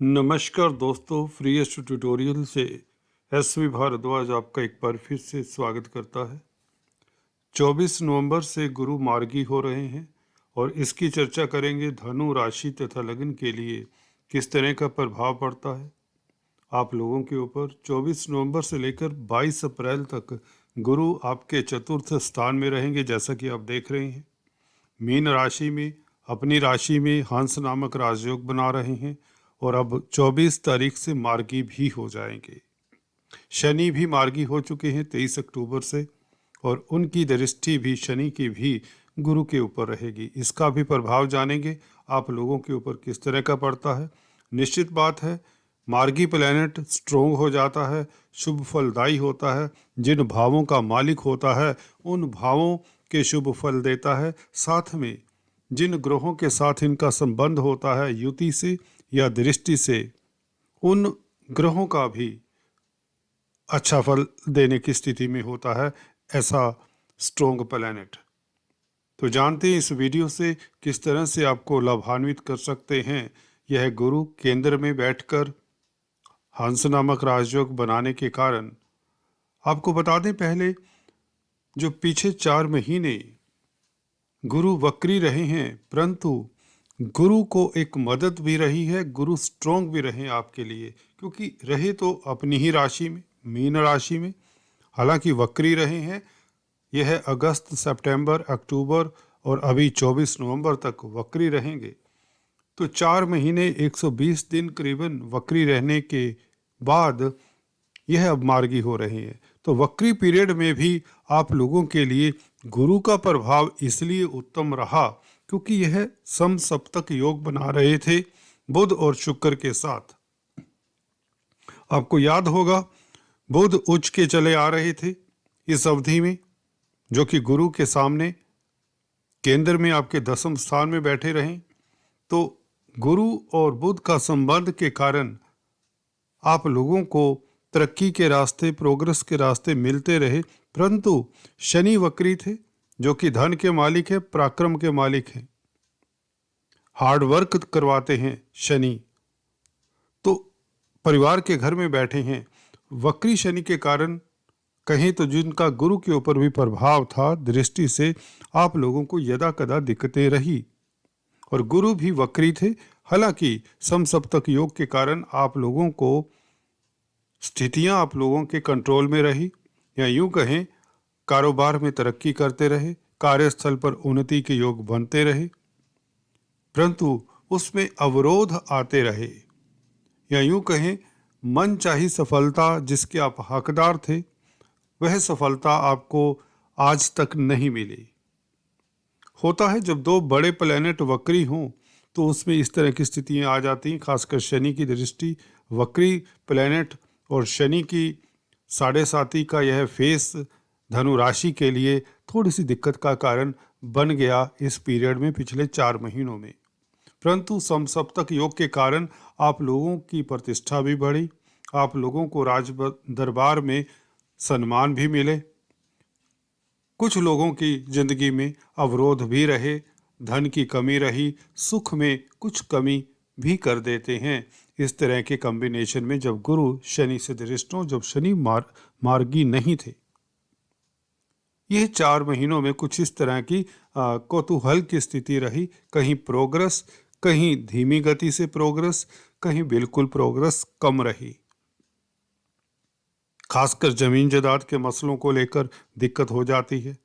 नमस्कार दोस्तों, free एस्ट tutorial से एसवी भारद्वाज आपका एक बार फिर से स्वागत करता है। 24 नवंबर से गुरु मार्गी हो रहे हैं और इसकी चर्चा करेंगे धनु राशि तथा लग्न के लिए किस तरह का प्रभाव पड़ता है आप लोगों के ऊपर। 24 नवंबर से लेकर 22 अप्रैल तक गुरु आपके चतुर्थ स्थान में रहेंगे, जैसा कि आप देख रहे हैं। मीन राशि में अपनी राशि में हंस नामक राजयोग बना रहे हैं और अब 24 तारीख से मार्गी भी हो जाएंगे। शनि भी मार्गी हो चुके हैं 23 अक्टूबर से, और उनकी दृष्टि भी शनि की भी गुरु के ऊपर रहेगी। इसका भी प्रभाव जानेंगे आप लोगों के ऊपर किस तरह का पड़ता है। निश्चित बात है, मार्गी प्लैनेट स्ट्रोंग हो जाता है, शुभ फलदायी होता है। जिन भावों का मालिक होता है उन भावों के शुभ फल देता है। साथ में जिन ग्रहों के साथ इनका संबंध होता है युति से या दृष्टि से, उन ग्रहों का भी अच्छा फल देने की स्थिति में होता है ऐसा स्ट्रोंग प्लैनेट। तो जानते हैं इस वीडियो से किस तरह से आपको लाभान्वित कर सकते हैं। यह गुरु केंद्र में बैठकर हंस नामक राजयोग बनाने के कारण आपको बता दें, पहले जो पीछे 4 महीने गुरु वक्री रहे हैं, परंतु गुरु को एक मदद भी रही है, गुरु स्ट्रोंग भी रहे आपके लिए, क्योंकि रहे तो अपनी ही राशि में, मीन राशि में। हालांकि वक्री रहे हैं, यह अगस्त, सितंबर, अक्टूबर और अभी 24 नवंबर तक वक्री रहेंगे। तो 4 महीने 120 दिन करीबन वक्री रहने के बाद यह अब मार्गी हो रहे हैं। तो वक्री पीरियड में भी आप लोगों के लिए गुरु का प्रभाव इसलिए उत्तम रहा क्योंकि यह समसप्तक योग बना रहे थे बुध और शुक्र के साथ। आपको याद होगा, बुध उच्च के चले आ रहे थे इस अवधि में, जो कि गुरु के सामने केंद्र में आपके 10वें स्थान में बैठे रहे। तो गुरु और बुध का संबंध के कारण आप लोगों को तरक्की के रास्ते, प्रोग्रेस के रास्ते मिलते रहे। परंतु शनि वक्री थे, जो कि धन के मालिक है, पराक्रम के मालिक हैं, हार्ड वर्क करवाते हैं शनि। तो परिवार के घर में बैठे हैं। वक्री शनि के कारण कहीं तो जिनका गुरु के ऊपर भी प्रभाव था दृष्टि से, आप लोगों को यदा कदा दिक्कतें रही। और गुरु भी वक्री थे। हालांकि समसप्तक योग के कारण आप लोगों को स्थितियां आप लोगों के कंट्रोल में रही, या यूं कहें कारोबार में तरक्की करते रहे, कार्यस्थल पर उन्नति के योग बनते रहे, परंतु उसमें अवरोध आते रहे, या यूं कहें मन चाही सफलता जिसके आप हकदार थे, वह सफलता आपको आज तक नहीं मिली। होता है जब दो बड़े प्लैनेट वक्री हों तो उसमें इस तरह की स्थितियां आ जाती हैं। खासकर शनि की दृष्टि, वक्री प्लैनेट और शनि की 7.5 का यह फेस धनु राशि के लिए थोड़ी सी दिक्कत का कारण बन गया इस पीरियड में, पिछले 4 महीनों में। परंतु समसप्तक योग के कारण आप लोगों की प्रतिष्ठा भी बढ़ी, आप लोगों को राज दरबार में सम्मान भी मिले। कुछ लोगों की जिंदगी में अवरोध भी रहे, धन की कमी रही, सुख में कुछ कमी भी कर देते हैं। इस तरह के कॉम्बिनेशन में जब गुरु शनि से दृष्ट हों, जब शनि मार्गी नहीं थे, यह 4 महीनों में कुछ इस तरह की कौतूहल की स्थिति रही। कहीं प्रोग्रेस, कहीं धीमी गति से प्रोग्रेस, कहीं बिल्कुल प्रोग्रेस कम रही। खासकर जमीन जायदाद के मसलों को लेकर दिक्कत हो जाती है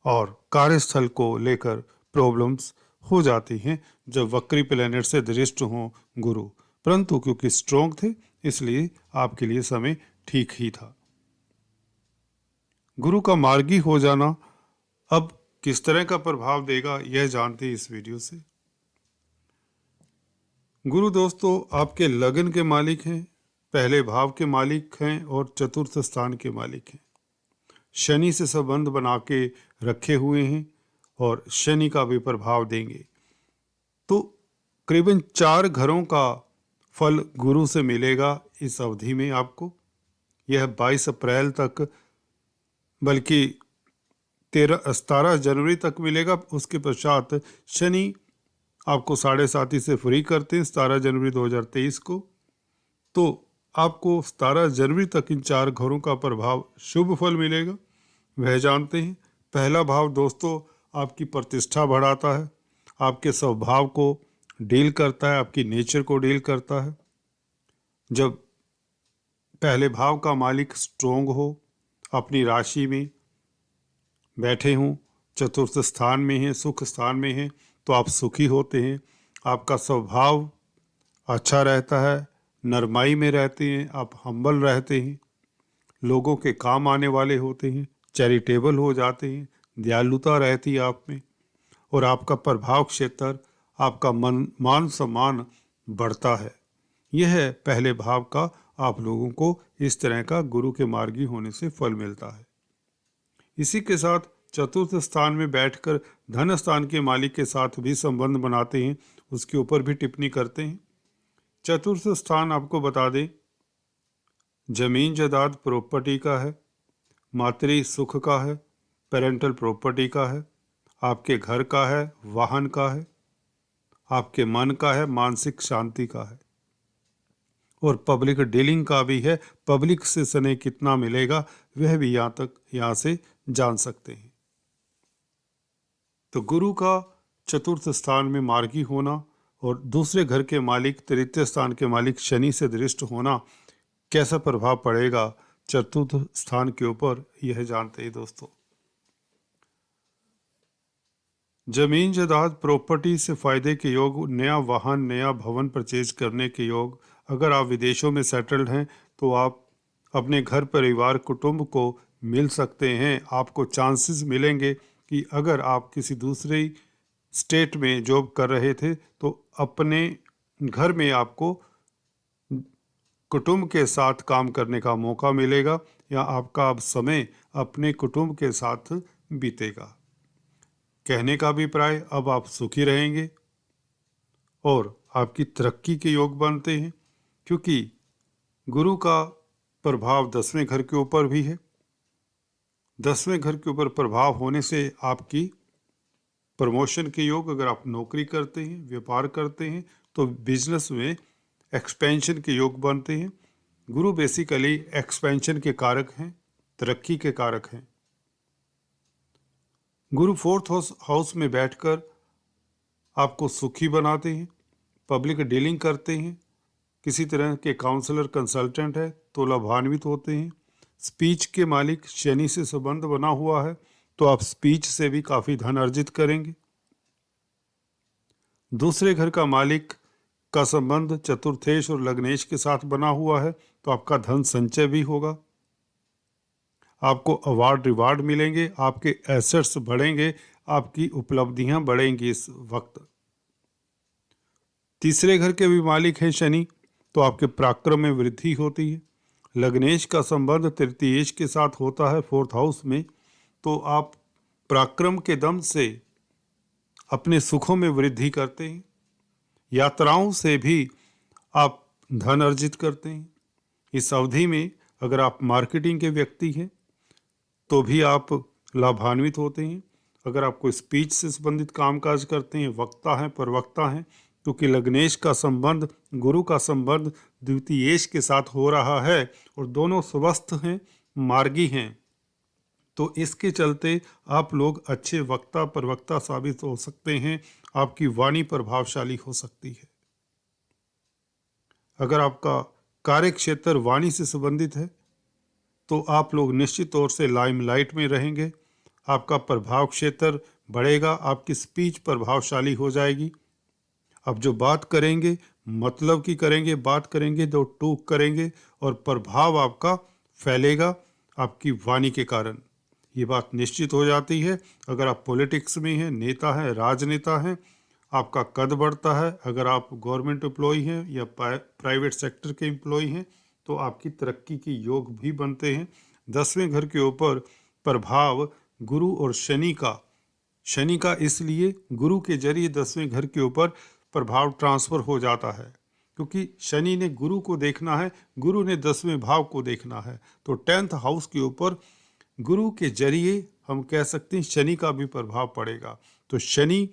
और कार्यस्थल को लेकर प्रॉब्लम्स हो जाती हैं जब वक्री प्लैनेट से दृष्ट हों गुरु। परंतु क्योंकि स्ट्रोंग थे इसलिए आपके लिए समय ठीक ही था। गुरु का मार्गी हो जाना अब किस तरह का प्रभाव देगा, यह जानते हैं इस वीडियो से। गुरु दोस्तों आपके लगन के मालिक हैं, पहले भाव के मालिक हैं और चतुर्थ स्थान के मालिक हैं। शनि से संबंध बना के रखे हुए हैं और शनि का भी प्रभाव देंगे। तो करीबन 4 घरों का फल गुरु से मिलेगा इस अवधि में आपको। यह 22 अप्रैल तक, बल्कि 17 जनवरी तक मिलेगा। उसके पश्चात शनि आपको 7.5 से फ्री करते हैं 17 जनवरी 2023 को। तो आपको 17 जनवरी तक इन 4 घरों का प्रभाव शुभ फल मिलेगा, वह जानते हैं। पहला भाव दोस्तों आपकी प्रतिष्ठा बढ़ाता है, आपके स्वभाव को डील करता है, आपकी नेचर को डील करता है। जब पहले भाव का मालिक स्ट्रोंग हो, अपनी राशि में बैठे हों, चतुर्थ स्थान में हैं, सुख स्थान में हैं, तो आप सुखी होते हैं। आपका स्वभाव अच्छा रहता है, नरमाई में रहते हैं, आप हम्बल रहते हैं, लोगों के काम आने वाले होते हैं, चैरिटेबल हो जाते हैं, दयालुता रहती है आप में, और आपका प्रभाव क्षेत्र, आपका मान सम्मान बढ़ता है। यह है पहले भाव का आप लोगों को इस तरह का गुरु के मार्गी होने से फल मिलता है। इसी के साथ चतुर्थ स्थान में बैठकर धन स्थान के मालिक के साथ भी संबंध बनाते हैं, उसके ऊपर भी टिप्पणी करते हैं। चतुर्थ स्थान आपको बता दें जमीन जायदाद प्रॉपर्टी का है, मातृ सुख का है, पेरेंटल प्रॉपर्टी का है, आपके घर का है, वाहन का है, आपके मन का है, मानसिक शांति का है, और पब्लिक डीलिंग का भी है। पब्लिक से स्नेह कितना मिलेगा वह भी यहाँ से जान सकते हैं। तो गुरु का चतुर्थ स्थान में मार्गी होना और दूसरे घर के मालिक तृतीय स्थान के मालिक शनि से दृष्ट होना कैसा प्रभाव पड़ेगा चतुर्थ स्थान के ऊपर, यह जानते हैं दोस्तों। जमीन जायदाद प्रॉपर्टी से फायदे के योग, नया वाहन, नया भवन परचेज करने के योग। अगर आप विदेशों में सेटल्ड हैं तो आप अपने घर परिवार कुटुंब को मिल सकते हैं। आपको चांसेस मिलेंगे कि अगर आप किसी दूसरे स्टेट में जॉब कर रहे थे तो अपने घर में आपको कुटुंब के साथ काम करने का मौका मिलेगा, या आपका अब समय अपने कुटुंब के साथ बीतेगा। कहने का अभिप्राय अब आप सुखी रहेंगे और आपकी तरक्की के योग बनते हैं, क्योंकि गुरु का प्रभाव 10वें घर के ऊपर भी है। 10वें घर के ऊपर प्रभाव होने से आपकी प्रमोशन के योग, अगर आप नौकरी करते हैं, व्यापार करते हैं, तो बिजनेस में एक्सपेंशन के योग बनते हैं। गुरु बेसिकली एक्सपेंशन के कारक हैं, तरक्की के कारक हैं। गुरु फोर्थ हाउस में बैठकर आपको सुखी बनाते हैं, पब्लिक डीलिंग करते हैं, किसी तरह के काउंसलर कंसल्टेंट है तो लाभान्वित होते हैं। स्पीच के मालिक शनि से संबंध बना हुआ है तो आप स्पीच से भी काफ़ी धन अर्जित करेंगे। दूसरे घर का मालिक का संबंध चतुर्थेश और लग्नेश के साथ बना हुआ है तो आपका धन संचय भी होगा, आपको अवार्ड रिवार्ड मिलेंगे, आपके एसेट्स बढ़ेंगे, आपकी उपलब्धियां बढ़ेंगी इस वक्त। तीसरे घर के भी मालिक हैं शनि, तो आपके पराक्रम में वृद्धि होती है। लग्नेश का संबंध तृतीयेश के साथ होता है फोर्थ हाउस में, तो आप पराक्रम के दम से अपने सुखों में वृद्धि करते हैं। यात्राओं से भी आप धन अर्जित करते हैं। इस अवधि में अगर आप मार्केटिंग के व्यक्ति हैं तो भी आप लाभान्वित होते हैं। अगर आप कोई स्पीच से संबंधित कामकाज करते हैं, वक्ता हैं, प्रवक्ता हैं, क्योंकि लग्नेश का संबंध गुरु का संबंध द्वितीयेश के साथ हो रहा है और दोनों स्वस्थ हैं, मार्गी हैं, तो इसके चलते आप लोग अच्छे वक्ता प्रवक्ता साबित हो सकते हैं। आपकी वाणी प्रभावशाली हो सकती है। अगर आपका कार्य क्षेत्र वाणी से संबंधित है तो आप लोग निश्चित तौर से लाइमलाइट में रहेंगे, आपका प्रभाव क्षेत्र बढ़ेगा, आपकी स्पीच प्रभावशाली हो जाएगी। अब जो बात करेंगे मतलब की करेंगे, बात करेंगे तो टूक करेंगे और प्रभाव आपका फैलेगा आपकी वाणी के कारण, ये बात निश्चित हो जाती है। अगर आप पॉलिटिक्स में हैं, नेता हैं, राजनेता हैं, आपका कद बढ़ता है। अगर आप गवर्नमेंट एम्प्लॉय हैं या प्राइवेट सेक्टर के एम्प्लॉय हैं तो आपकी तरक्की के योग भी बनते हैं। 10वें घर के ऊपर प्रभाव गुरु और शनि का इसलिए गुरु के जरिए 10वें घर के ऊपर प्रभाव ट्रांसफर हो जाता है, क्योंकि शनि ने गुरु को देखना है, गुरु ने 10वें भाव को देखना है, तो 10th हाउस के ऊपर गुरु के जरिए हम कह सकते हैं शनि का भी प्रभाव पड़ेगा। तो शनि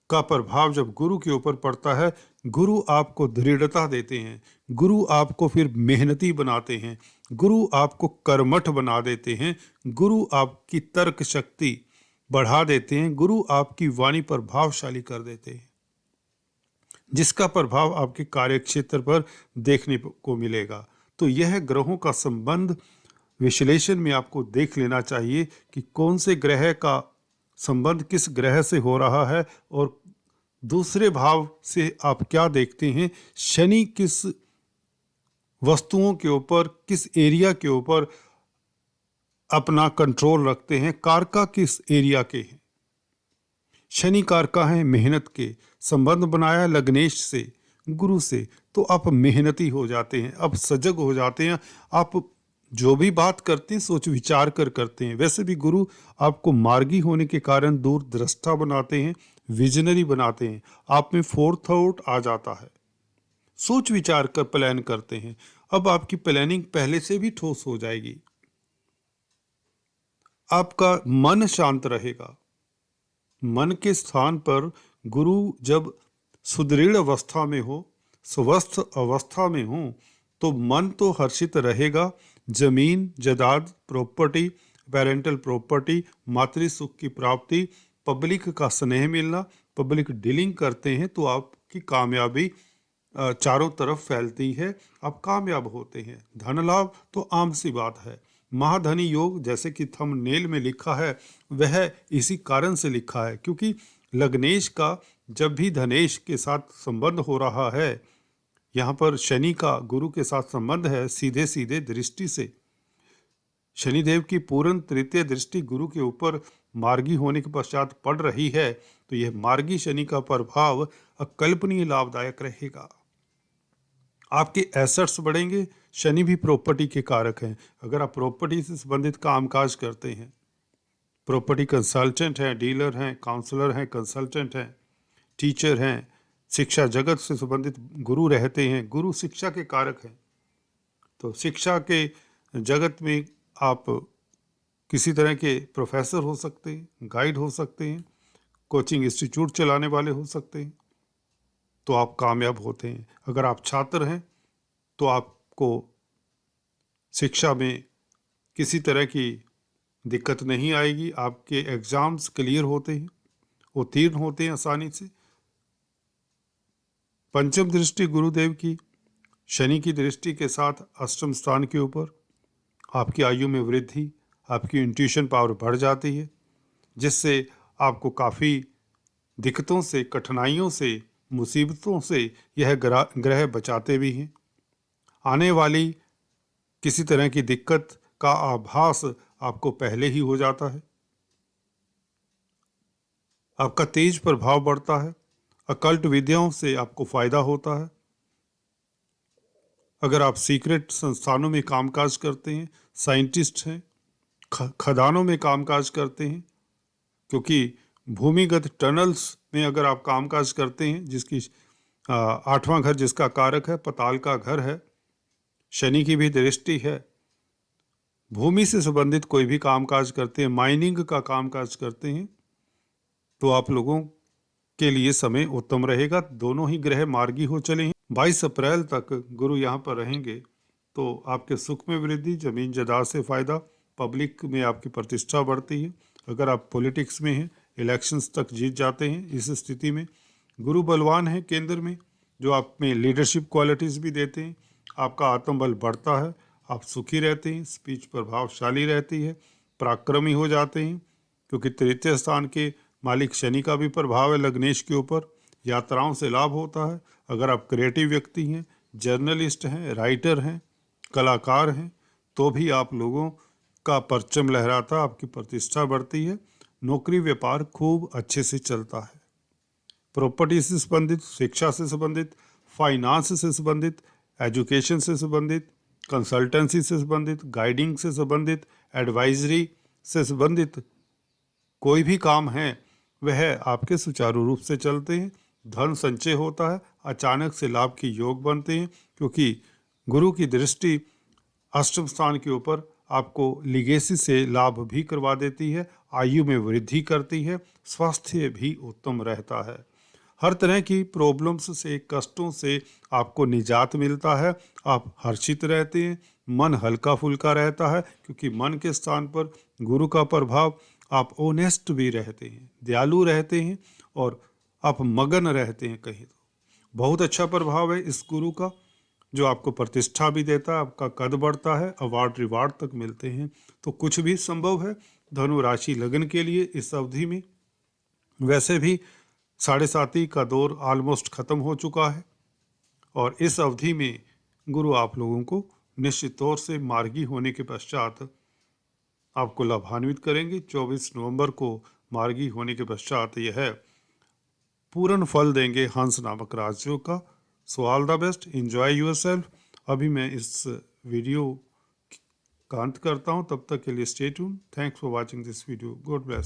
का प्रभाव जब गुरु के ऊपर पड़ता है, गुरु आपको दृढ़ता देते हैं, गुरु आपको फिर मेहनती बनाते हैं, गुरु आपको कर्मठ बना देते हैं, गुरु आपकी तर्क शक्ति बढ़ा देते हैं, गुरु आपकी वाणी प्रभावशाली कर देते हैं, जिसका प्रभाव आपके कार्यक्षेत्र पर देखने को मिलेगा। तो यह ग्रहों का संबंध विश्लेषण में आपको देख लेना चाहिए कि कौन से ग्रह का संबंध किस ग्रह से हो रहा है और दूसरे भाव से आप क्या देखते हैं। शनि किस वस्तुओं के ऊपर, किस एरिया के ऊपर अपना कंट्रोल रखते हैं, कारका किस एरिया के हैं। शनि कारका है मेहनत के, संबंध बनाया लग्नेश से, गुरु से, तो आप मेहनती हो जाते हैं, आप सजग हो जाते हैं, आप जो भी बात करते हैं सोच विचार कर करते हैं। वैसे भी गुरु आपको मार्गी होने के कारण दूरदृष्टा बनाते हैं, विजनरी बनाते हैं, आप में फोरथॉट आ जाता है, सोच विचार कर प्लान करते हैं। अब आपकी प्लानिंग पहले से भी ठोस हो जाएगी, आपका मन शांत रहेगा। मन के स्थान पर गुरु जब सुदृढ़ अवस्था में हो, स्वस्थ अवस्था में हो, तो मन तो हर्षित रहेगा। जमीन जायदाद, प्रॉपर्टी, पेरेंटल प्रॉपर्टी, मातृ सुख की प्राप्ति, पब्लिक का स्नेह मिलना, पब्लिक डीलिंग करते हैं तो आपकी कामयाबी चारों तरफ फैलती है, आप कामयाब होते हैं। धन लाभ तो आम सी बात है। महाधनी योग जैसे कि थंबनेल में लिखा है, वह इसी कारण से लिखा है क्योंकि लग्नेश का जब भी धनेश के साथ संबंध हो रहा है, यहाँ पर शनि का गुरु के साथ संबंध है, सीधे सीधे दृष्टि से शनिदेव की पूर्ण तृतीय दृष्टि गुरु के ऊपर मार्गी होने के पश्चात पड़ रही है, तो यह मार्गी शनि का प्रभाव अकल्पनीय लाभदायक रहेगा। आपके एसेट्स बढ़ेंगे। शनि भी प्रॉपर्टी के कारक हैं। अगर आप प्रॉपर्टी से संबंधित कामकाज करते हैं, प्रॉपर्टी कंसल्टेंट हैं, डीलर हैं, काउंसलर हैं, कंसल्टेंट हैं, टीचर हैं, शिक्षा जगत से संबंधित गुरु रहते हैं, गुरु शिक्षा के कारक हैं, तो शिक्षा के जगत में आप किसी तरह के प्रोफेसर हो सकते हैं, गाइड हो सकते हैं, कोचिंग इंस्टीट्यूट चलाने वाले हो सकते हैं, तो आप कामयाब होते हैं। अगर आप छात्र हैं तो आपको शिक्षा में किसी तरह की दिक्कत नहीं आएगी, आपके एग्ज़ाम्स क्लियर होते हैं, उत्तीर्ण होते हैं आसानी से। पंचम दृष्टि गुरुदेव की शनि की दृष्टि के साथ अष्टम स्थान के ऊपर, आपकी आयु में वृद्धि, आपकी इंट्यूशन पावर बढ़ जाती है, जिससे आपको काफ़ी दिक्कतों से, कठिनाइयों से, मुसीबतों से यह ग्रह बचाते भी हैं। आने वाली किसी तरह की दिक्कत का आभास आपको पहले ही हो जाता है, आपका तेज प्रभाव बढ़ता है, अकल्ट विद्याओं से आपको फायदा होता है। अगर आप सीक्रेट संस्थानों में कामकाज करते हैं, साइंटिस्ट हैं, खदानों में कामकाज करते हैं, क्योंकि भूमिगत टनल्स में अगर आप कामकाज करते हैं, जिसकी 8वां घर जिसका कारक है पाताल का घर है, शनि की भी दृष्टि है, भूमि से संबंधित कोई भी कामकाज करते हैं, माइनिंग का कामकाज करते हैं, तो आप लोगों के लिए समय उत्तम रहेगा। दोनों ही ग्रह मार्गी हो चले हैं। 22 अप्रैल तक गुरु यहाँ पर रहेंगे, तो आपके सुख में वृद्धि, जमीन जायदाद से फायदा, पब्लिक में आपकी प्रतिष्ठा बढ़ती है। अगर आप पॉलिटिक्स में हैं, इलेक्शंस तक जीत जाते हैं। इस स्थिति में गुरु बलवान है केंद्र में, जो आप में लीडरशिप क्वालिटीज़ भी देते हैं, आपका आत्मबल बढ़ता है, आप सुखी रहते हैं, स्पीच प्रभावशाली रहती है, पराक्रमी हो जाते हैं, क्योंकि तृतीय स्थान के मालिक शनि का भी प्रभाव है लग्नेश के ऊपर। यात्राओं से लाभ होता है। अगर आप क्रिएटिव व्यक्ति हैं, जर्नलिस्ट हैं, राइटर हैं, कलाकार हैं, तो भी आप लोगों का परचम लहराता, आपकी प्रतिष्ठा बढ़ती है। नौकरी व्यापार खूब अच्छे से चलता है। प्रॉपर्टी से संबंधित, शिक्षा से संबंधित, फाइनेंस से संबंधित, एजुकेशन से संबंधित, कंसल्टेंसी से संबंधित, गाइडिंग से संबंधित, एडवाइजरी से संबंधित कोई भी काम है वह आपके सुचारू रूप से चलते हैं। धन संचय होता है, अचानक से लाभ के योग बनते हैं, क्योंकि गुरु की दृष्टि अष्टम स्थान के ऊपर आपको लिगेसी से लाभ भी करवा देती है, आयु में वृद्धि करती है, स्वास्थ्य भी उत्तम रहता है। हर तरह की प्रॉब्लम्स से, कष्टों से आपको निजात मिलता है। आप हर्षित रहते हैं, मन हल्का फुल्का रहता है, क्योंकि मन के स्थान पर गुरु का प्रभाव। आप ऑनेस्ट भी रहते हैं, दयालु रहते हैं, और आप मगन रहते हैं कहीं तो। बहुत अच्छा प्रभाव है इस गुरु का, जो आपको प्रतिष्ठा भी देता है, आपका कद बढ़ता है, अवार्ड रिवार्ड तक मिलते हैं। तो कुछ भी संभव है धनु राशि लगन के लिए इस अवधि में। वैसे भी साढ़े साती का दौर ऑलमोस्ट ख़त्म हो चुका है, और इस अवधि में गुरु आप लोगों को निश्चित तौर से मार्गी होने के पश्चात आपको लाभान्वित करेंगे। 24 नवंबर को मार्गी होने के पश्चात यह पूर्ण फल देंगे हंस नामक राशियों का। So all the best, enjoy your self. अभी मैं इस वीडियो का अंत करता हूँ, तब तक के लिए stay tune. Thanks for watching this video. God bless.